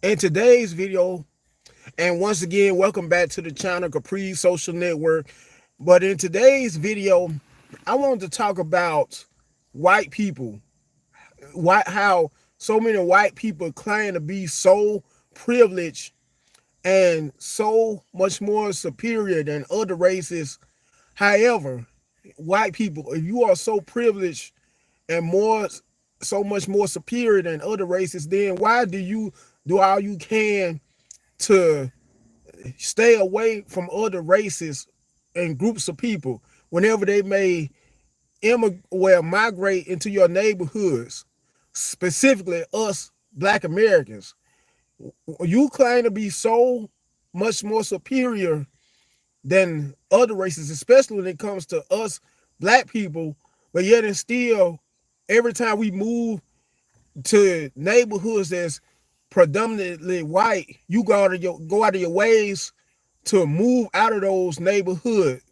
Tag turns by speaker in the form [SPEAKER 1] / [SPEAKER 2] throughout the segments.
[SPEAKER 1] In today's video, and once again, welcome back to the channel Capri Social Network. But in today's video, I wanted to talk about white people, how so many white people claim to be so privileged and so much more superior than other races. However, white people, if you are so privileged and so much more superior than other races, then why do you do all you can to stay away from other races and groups of people whenever they may migrate into your neighborhoods, specifically us Black Americans? You claim to be so much more superior than other races, especially when it comes to us Black people, but yet and still, every time we move to neighborhoods that's predominantly white, you go out of your ways to move out of those neighborhoods.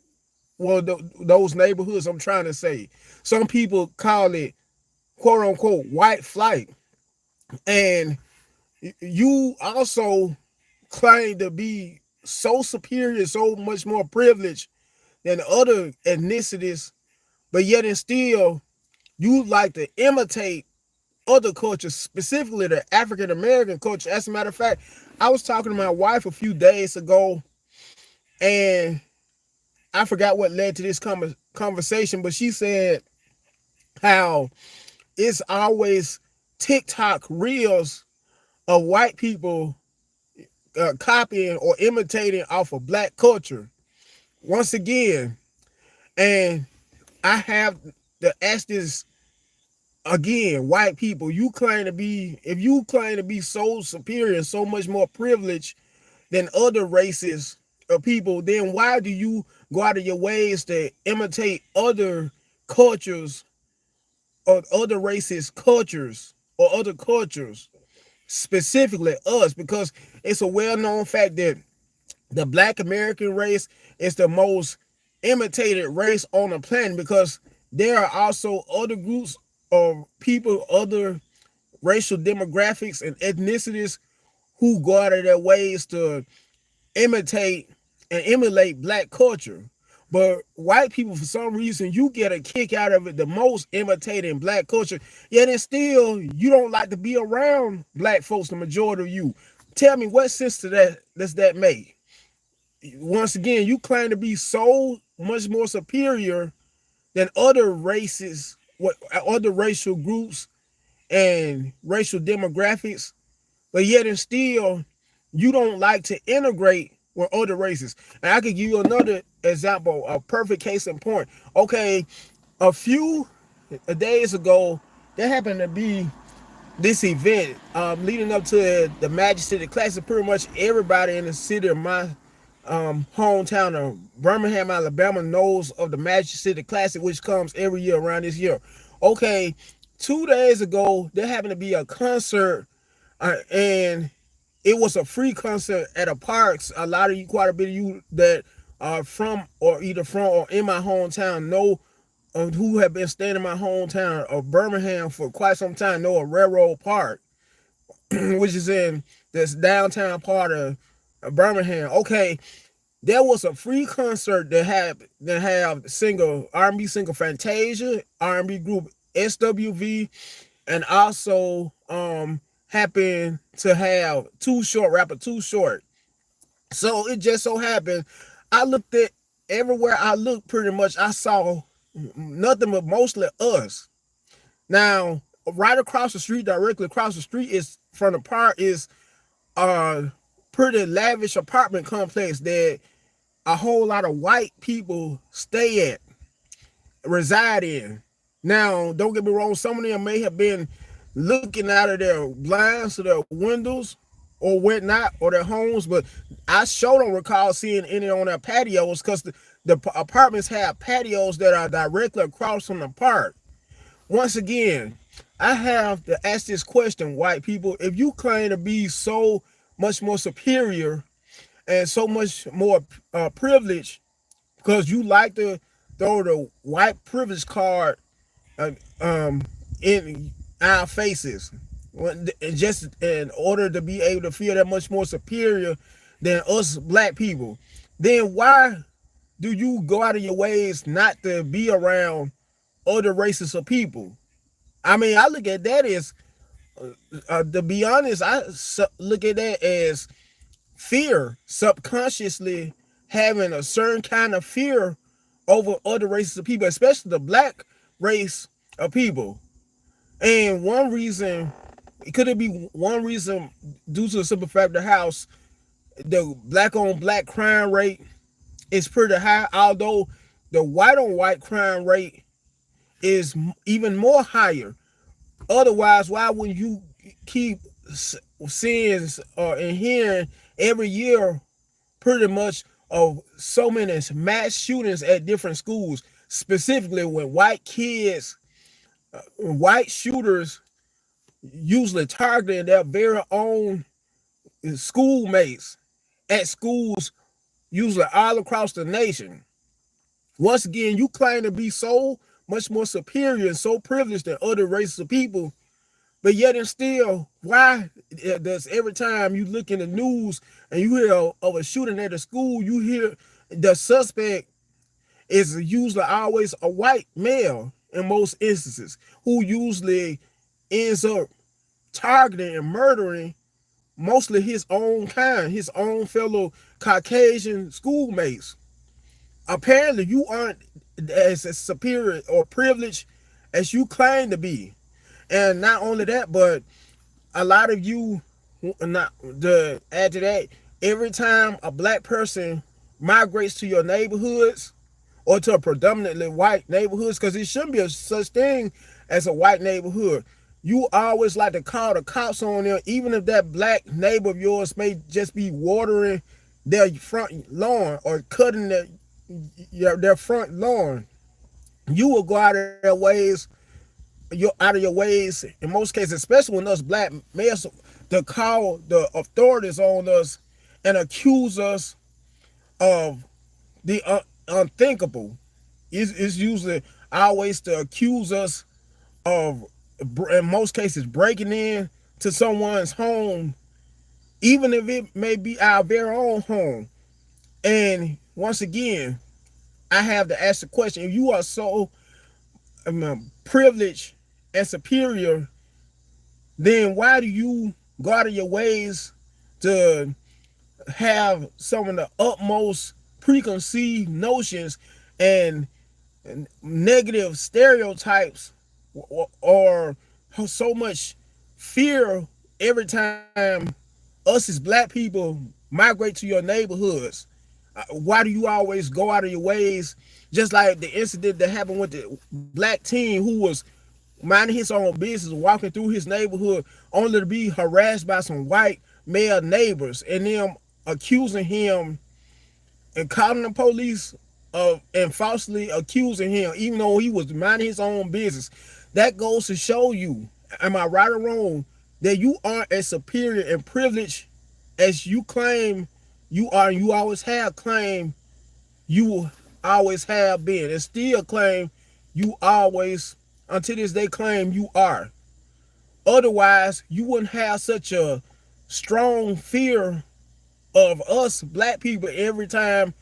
[SPEAKER 1] Well, those neighborhoods, I'm trying to say. Some people call it quote unquote white flight. And you also claim to be so superior, so much more privileged than other ethnicities, but yet and still you like to imitate other cultures, specifically the African American culture. As a matter of fact, I was talking to my wife a few days ago, and I forgot what led to this conversation, but she said how it's always TikTok reels of white people copying or imitating off of Black culture. Once again, and I have to ask this again, white people, if you claim to be so superior and so much more privileged than other races of people, then why do you go out of your ways to imitate other cultures or other races' cultures or other cultures, specifically us? Because it's a well-known fact that the Black American race is the most imitated race on the planet, because there are also other groups of people, other racial demographics and ethnicities who go out of their ways to imitate and emulate Black culture. But white people, for some reason, you get a kick out of it the most, imitating Black culture. Yet and still, you don't like to be around Black folks, the majority of you. Tell me, what sense does that make? Once again, you claim to be so much more superior than other races, what other racial groups and racial demographics, but yet and still you don't like to integrate with other races. And I could give you another example, a perfect case in point. Okay, a few days ago, there happened to be this event leading up to the Magic City Classic. Pretty much everybody in the city of my hometown of Birmingham, Alabama, knows of the Magic City Classic, which comes every year around this year. Okay, 2 days ago, there happened to be a concert, and it was a free concert at a parks. A lot of you, quite a bit of you that are from or either from or in my hometown know, who have been staying in my hometown of Birmingham for quite some time, know a Railroad Park, which is in this downtown part of Birmingham. Okay, there was a free concert that had singer R&B singer Fantasia, R&B group SWV, and also happened to have Too Short. So it just so happened, I looked at everywhere I looked, pretty much I saw nothing but mostly us. Now, right across the street, directly across the street is from the park, is a pretty lavish apartment complex that a whole lot of white people stay at, reside in. Now, don't get me wrong, some of them may have been looking out of their blinds to their windows or whatnot, or their homes, but I sure don't recall seeing any on their patios, because the apartments have patios that are directly across from the park. Once again, I have to ask this question, white people. If you claim to be so much more superior and so much more privileged, because you like to throw the white privilege card uh, um, in our faces, just in order to be able to feel that much more superior than us black people, then why do you go out of your ways not to be around other races of people? I mean, I look at that as, to be honest, look at that as fear, subconsciously having a certain kind of fear over other races of people, especially the black race of people. And one reason, could it be one reason due to the simple fact the house, the black on black crime rate is pretty high, although the white on white crime rate is even more higher. Otherwise, why would you keep seeing and hearing every year pretty much of so many mass shootings at different schools, specifically when white shooters usually targeting their very own schoolmates at schools, usually all across the nation. Once again, you claim to be so much more superior and so privileged than other races of people, but yet and still, why does every time you look in the news and you hear of a shooting at a school, you hear the suspect is usually always a white male in most instances, who usually ends up targeting and murdering mostly his own kind, his own fellow Caucasian schoolmates? Apparently, you aren't as superior or privileged as you claim to be. And not only that, but a lot of you, not the add to that, every time a black person migrates to your neighborhoods or to a predominantly white neighborhoods, because it shouldn't be a such thing as a white neighborhood, you always like to call the cops on them, even if that black neighbor of yours may just be watering their front lawn or cutting their front lawn. You will go out of their ways, out of your ways in most cases, especially when us black males, to call the authorities on us and accuse us of the unthinkable. It's usually always to accuse us of, in most cases, breaking in to someone's home, even if it may be our very own home. And once again, I have to ask the question: if you are so privileged and superior, then why do you go out of your ways to have some of the utmost preconceived notions and negative stereotypes, or so much fear every time us as black people migrate to your neighborhoods? Why do you always go out of your ways? Just like the incident that happened with the black teen who was minding his own business, walking through his neighborhood, only to be harassed by some white male neighbors and them accusing him and calling the police of and falsely accusing him, even though he was minding his own business. That goes to show you, am I right or wrong, that you aren't as superior and privileged as you claim you are, and you always have claimed you always have been, and still claim you always, until this day, claim you are. Otherwise, you wouldn't have such a strong fear of us black people every time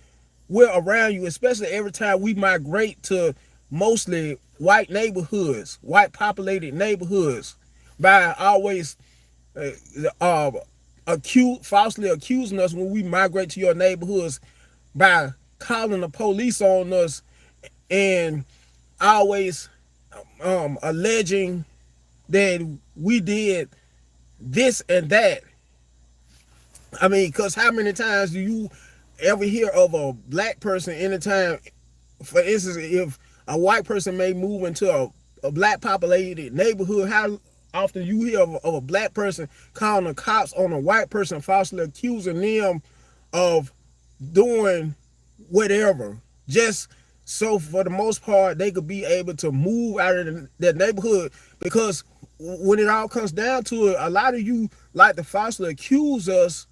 [SPEAKER 1] we're around you, especially every time we migrate to mostly white neighborhoods, white populated neighborhoods, by always uh, falsely accusing us when we migrate to your neighborhoods, by calling the police on us and always alleging that we did this and that. I mean, because how many times do you ever hear of a black person anytime, for instance, if a white person may move into a black populated neighborhood, how often you hear of a black person calling the cops on a white person, falsely accusing them of doing whatever, just so for the most part they could be able to move out of that neighborhood? Because when it all comes down to it, a lot of you like to falsely accuse us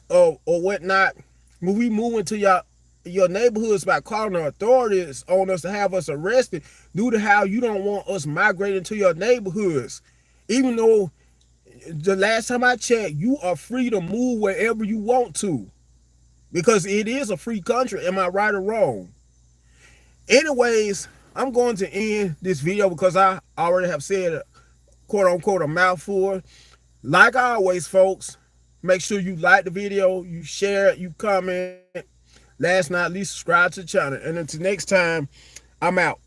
[SPEAKER 1] or whatnot when we move into your neighborhoods, by calling the authorities on us to have us arrested due to how you don't want us migrating to your neighborhoods. Even though the last time I checked, you are free to move wherever you want to because it is a free country. Am I right or wrong? Anyways, I'm going to end this video because I already have said quote unquote a mouthful. Like always, folks, make sure you like the video, you share it, you comment. Last but not least, subscribe to the channel. And until next time, I'm out.